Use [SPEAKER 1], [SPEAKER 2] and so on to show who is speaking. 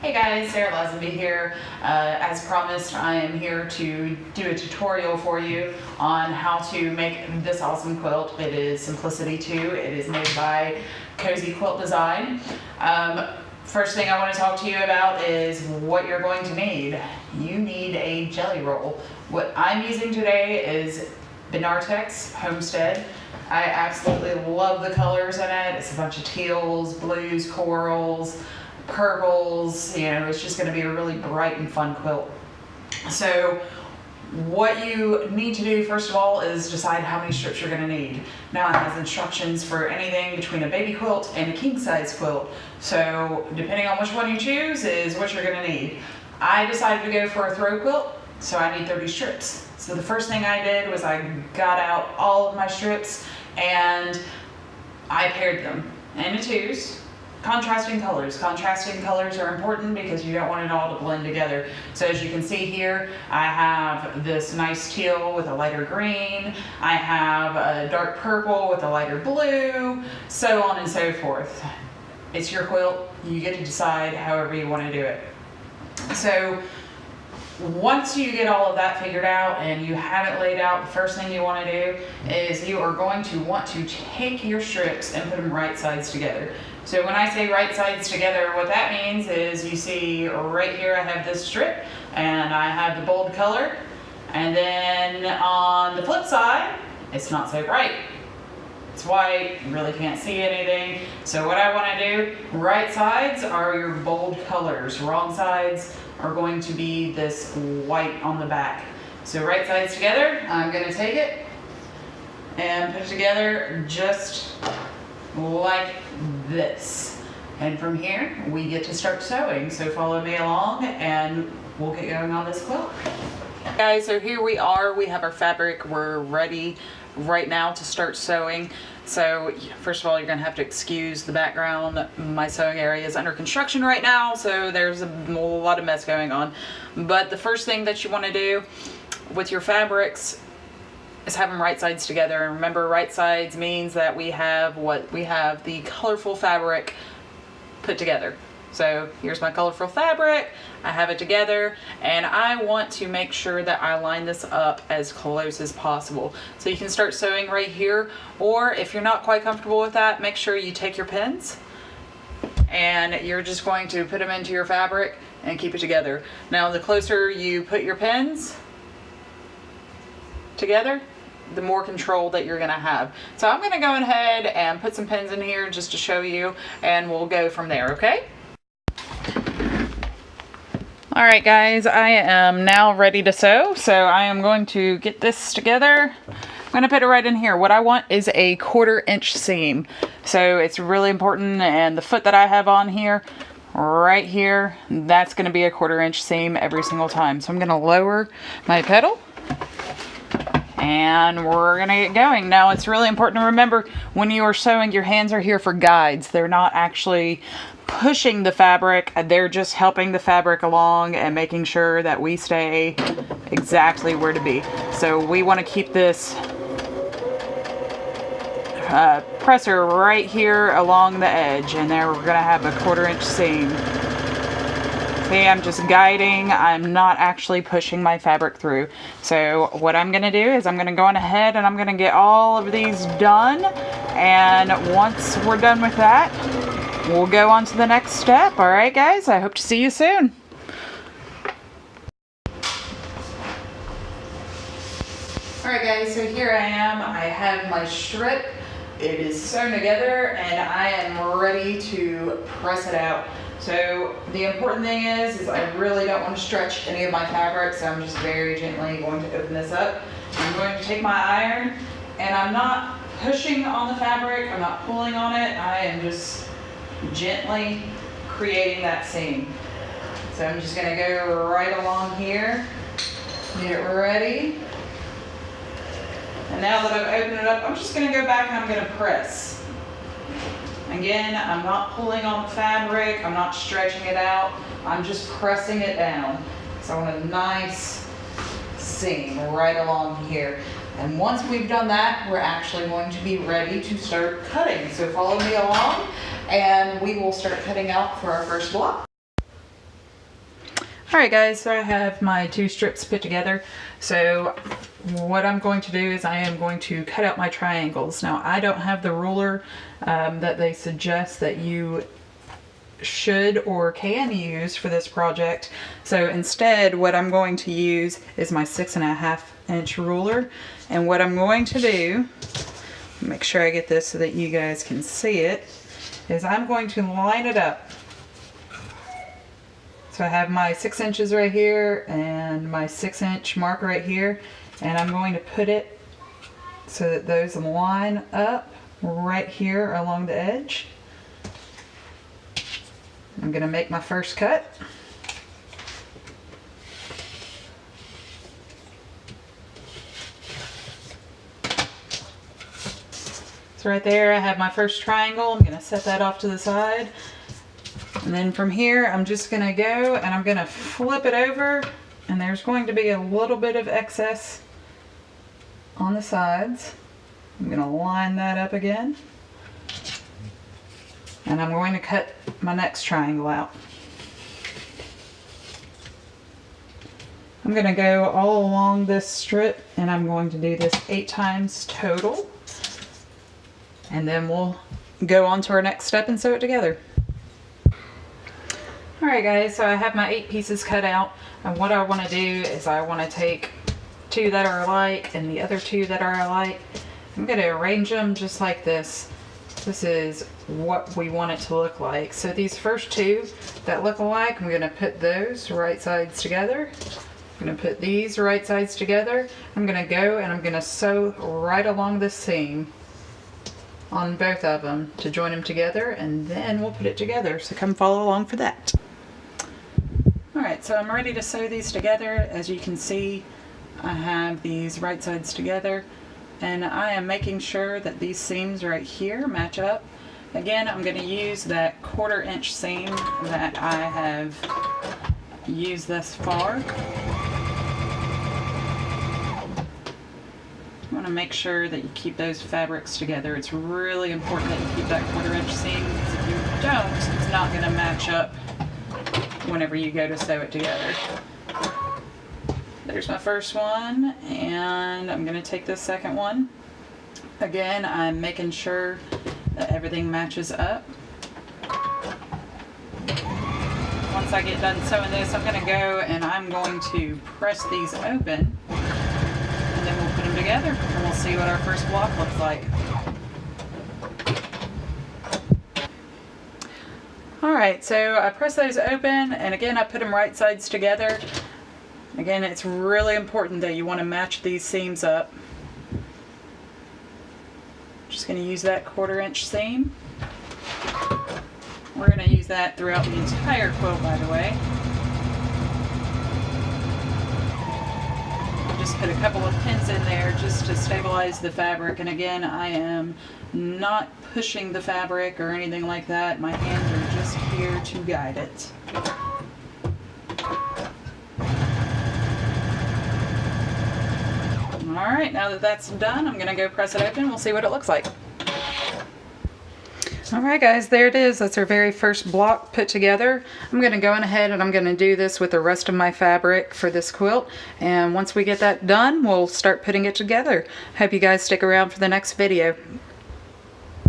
[SPEAKER 1] Hey guys, Sarah Lazenby here. As promised, I am here to do a tutorial for you on how to make this awesome quilt. It is Simplicity 2. It is made by Cozy Quilt Design. First thing I want to talk to you about is what you're going to need. You need a jelly roll. What I'm using today is Benartex Homestead. I absolutely love the colors in it. It's a bunch of teals, blues, corals, purples. You know, it's just going to be a really bright and fun quilt. So what you need to do first of all is decide how many strips you're going to need. Now it has instructions for anything between a baby quilt and a king size quilt. So depending on which one you choose is what you're going to need. I decided to go for a throw quilt, so I need 30 strips. So the first thing I did was I got out all of my strips and I paired them into twos. Contrasting colors. Contrasting colors are important because you don't want it all to blend together. So as you can see here, I have this nice teal with a lighter green. I have a dark purple with a lighter blue, so on and so forth. It's your quilt. You get to decide however you want to do it. So once you get all of that figured out and you have it laid out, the first thing you want to do is you are going to want to take your strips and put them right sides together. So when I say right sides together, what that means is you see right here I have this strip and I have the bold color, and then on the flip side it's not so bright. It's white, you really can't see anything. So what I want to do, right sides are your bold colors, wrong sides are going to be this white on the back. So right sides together, I'm going to take it and put it together just like this. And from here we get to start sewing. So follow me along and we'll get going on this quilt. Guys, so here we are. We have our fabric. We're ready right now to start sewing. So first of all, you're gonna have to excuse the background. My sewing area is under construction right now, so there's a lot of mess going on. But the first thing that you want to do with your fabrics is have them right sides together. And remember, right sides means that we have the colorful fabric put together. So here's my colorful fabric. I have it together and I want to make sure that I line this up as close as possible. So you can start sewing right here, or if you're not quite comfortable with that, make sure you take your pins and you're just going to put them into your fabric and keep it together. Now the closer you put your pins together, the more control that you're gonna have. So I'm gonna go ahead and put some pins in here just to show you, and we'll go from there, okay? All right guys, I am now ready to sew. So I am going to get this together. I'm gonna put it right in here. What I want is a 1/4 inch seam. So it's really important, and the foot that I have on here, right here, that's gonna be a 1/4 inch seam every single time. So I'm gonna lower my pedal and we're gonna get going. Now it's really important to remember when you are sewing, your hands are here for guides. They're not actually pushing the fabric, they're just helping the fabric along and making sure that we stay exactly where to be. So we want to keep this presser right here along the edge, and there we're gonna have a 1/4 inch seam. See, I'm just guiding, I'm not actually pushing my fabric through. So what I'm gonna do is I'm gonna go on ahead and I'm gonna get all of these done, and once we're done with that, we'll go on to the next step. All right, guys, I hope to see you soon. All right, guys, so here I am. I have my strip. It is sewn together, and I am ready to press it out. So the important thing is I really don't want to stretch any of my fabric, so I'm just very gently going to open this up. I'm going to take my iron, and I'm not pushing on the fabric. I'm not pulling on it. I am just gently creating that seam. So I'm just going to go right along here, get ready. And now that I've opened it up, I'm just going to go back and I'm going to press. Again, I'm not pulling on the fabric, I'm not stretching it out, I'm just pressing it down. So I want a nice seam right along here. And once we've done that, we're actually going to be ready to start cutting. So follow me along and we will start cutting out for our first block. Alright guys, so I have my 2 strips put together. So what I'm going to do is I am going to cut out my triangles. Now I don't have the ruler that they suggest that you should or can use for this project. So instead what I'm going to use is my 6.5 inch ruler. And what I'm going to do, make sure I get this so that you guys can see it, is I'm going to line it up. So I have my 6 inches right here and my 6-inch mark right here, and I'm going to put it so that those line up right here along the edge. I'm going to make my first cut. So right there I have my first triangle. I'm going to set that off to the side. And then from here, I'm just going to go and I'm going to flip it over, and there's going to be a little bit of excess on the sides. I'm going to line that up again. And I'm going to cut my next triangle out. I'm going to go all along this strip, and I'm going to do this 8 times total. And then we'll go on to our next step and sew it together. Alright guys, so I have my 8 pieces cut out, and what I want to do is I want to take 2 that are alike and the other 2 that are alike. I'm going to arrange them just like this. This is what we want it to look like. So these first 2 that look alike, I'm going to put those right sides together. I'm going to put these right sides together. I'm going to go and I'm going to sew right along the seam on both of them to join them together, and then we'll put it together. So come follow along for that. Alright, so I'm ready to sew these together. As you can see, I have these right sides together, and I am making sure that these seams right here match up. Again, I'm going to use that 1/4 inch seam that I have used thus far. You want to make sure that you keep those fabrics together. It's really important that you keep that 1/4 inch seam, because if you don't, it's not going to match up whenever you go to sew it together. There's my first one, and I'm going to take this second one. Again, I'm making sure that everything matches up. Once I get done sewing this, I'm going to go and I'm going to press these open, and then we'll put them together and we'll see what our first block looks like. Alright, so I press those open, and again I put them right sides together. Again, it's really important that you want to match these seams up. Just going to use that 1/4 inch seam. We're going to use that throughout the entire quilt, by the way. I'll just put a couple of pins in there just to stabilize the fabric, and again, I am not pushing the fabric or anything like that. My hands are just here to guide it. Alright, now that that's done, I'm going to go press it open. We'll see what it looks like. Alright guys, there it is. That's our very first block put together. I'm going to go ahead and I'm going to do this with the rest of my fabric for this quilt. And once we get that done, we'll start putting it together. Hope you guys stick around for the next video.